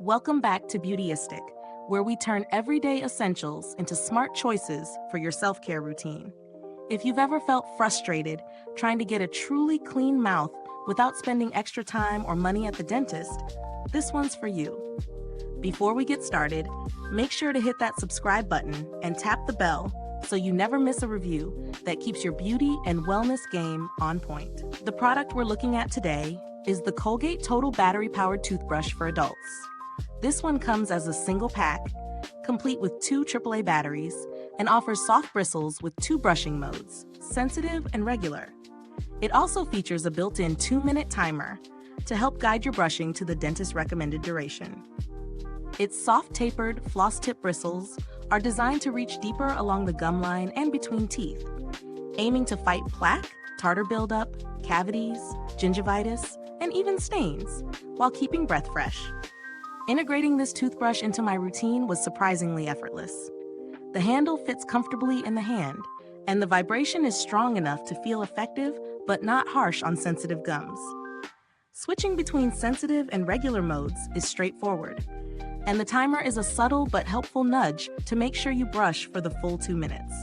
Welcome back to Beautyistic, where we turn everyday essentials into smart choices for your self-care routine. If you've ever felt frustrated trying to get a truly clean mouth without spending extra time or money at the dentist, this one's for you. Before we get started, make sure to hit that subscribe button and tap the bell so you never miss a review that keeps your beauty and wellness game on point. The product we're looking at today is the Colgate Total Battery-Powered Toothbrush for adults. This one comes as a single pack, complete with 2 AAA batteries, and offers soft bristles with 2 brushing modes, sensitive and regular. It also features a built-in 2-minute timer to help guide your brushing to the dentist's recommended duration. Its soft-tapered Floss-Tip bristles are designed to reach deeper along the gum line and between teeth, aiming to fight plaque, tartar buildup, cavities, gingivitis, and even stains, while keeping breath fresh. Integrating this toothbrush into my routine was surprisingly effortless. The handle fits comfortably in the hand, and the vibration is strong enough to feel effective but not harsh on sensitive gums. Switching between sensitive and regular modes is straightforward, and the timer is a subtle but helpful nudge to make sure you brush for the full 2 minutes.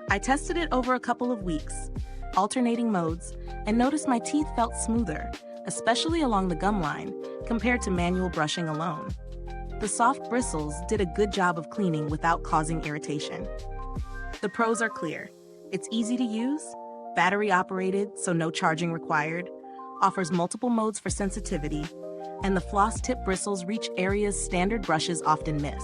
I tested it over a couple of weeks, alternating modes, and noticed my teeth felt smoother, especially along the gum line, compared to manual brushing alone. The soft bristles did a good job of cleaning without causing irritation. The pros are clear. It's easy to use, battery operated so no charging required, offers multiple modes for sensitivity, and the floss tip bristles reach areas standard brushes often miss.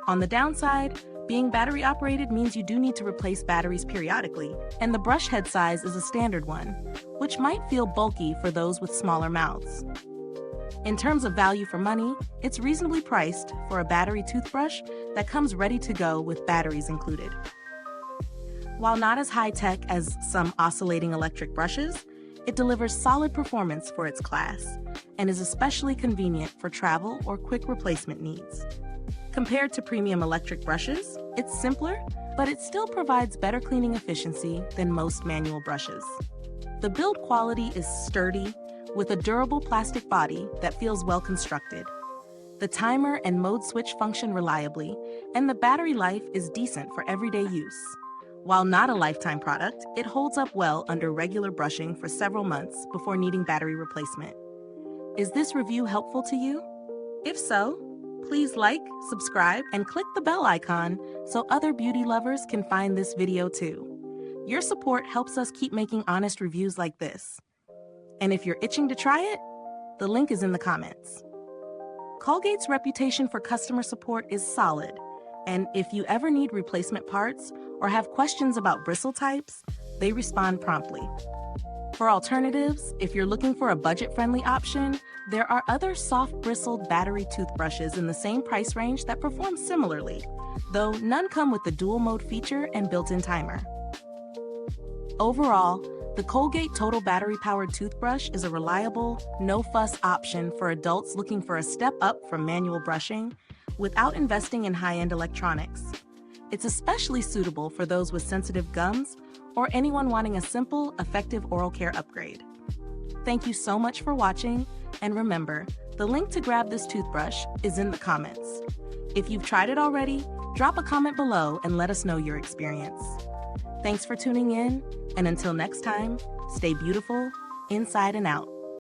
On the downside, being battery operated means you do need to replace batteries periodically, and the brush head size is a standard one, which might feel bulky for those with smaller mouths. In terms of value for money, it's reasonably priced for a battery toothbrush that comes ready to go with batteries included. While not as high-tech as some oscillating electric brushes, it delivers solid performance for its class and is especially convenient for travel or quick replacement needs. Compared to premium electric brushes, it's simpler, but it still provides better cleaning efficiency than most manual brushes. The build quality is sturdy, with a durable plastic body that feels well constructed. The timer and mode switch function reliably, and the battery life is decent for everyday use. While not a lifetime product, it holds up well under regular brushing for several months before needing battery replacement. Is this review helpful to you? If so, please like, subscribe, and click the bell icon so other beauty lovers can find this video too. Your support helps us keep making honest reviews like this. And if you're itching to try it, the link is in the comments. Colgate's reputation for customer support is solid, and if you ever need replacement parts or have questions about bristle types, they respond promptly. For alternatives, if you're looking for a budget-friendly option, there are other soft-bristled battery toothbrushes in the same price range that perform similarly, though none come with the dual-mode feature and built-in timer. Overall, the Colgate Total Battery-Powered Toothbrush is a reliable, no-fuss option for adults looking for a step up from manual brushing without investing in high-end electronics. It's especially suitable for those with sensitive gums or anyone wanting a simple, effective oral care upgrade. Thank you so much for watching, and remember, the link to grab this toothbrush is in the comments. If you've tried it already, drop a comment below and let us know your experience. Thanks for tuning in, and until next time, stay beautiful, inside and out.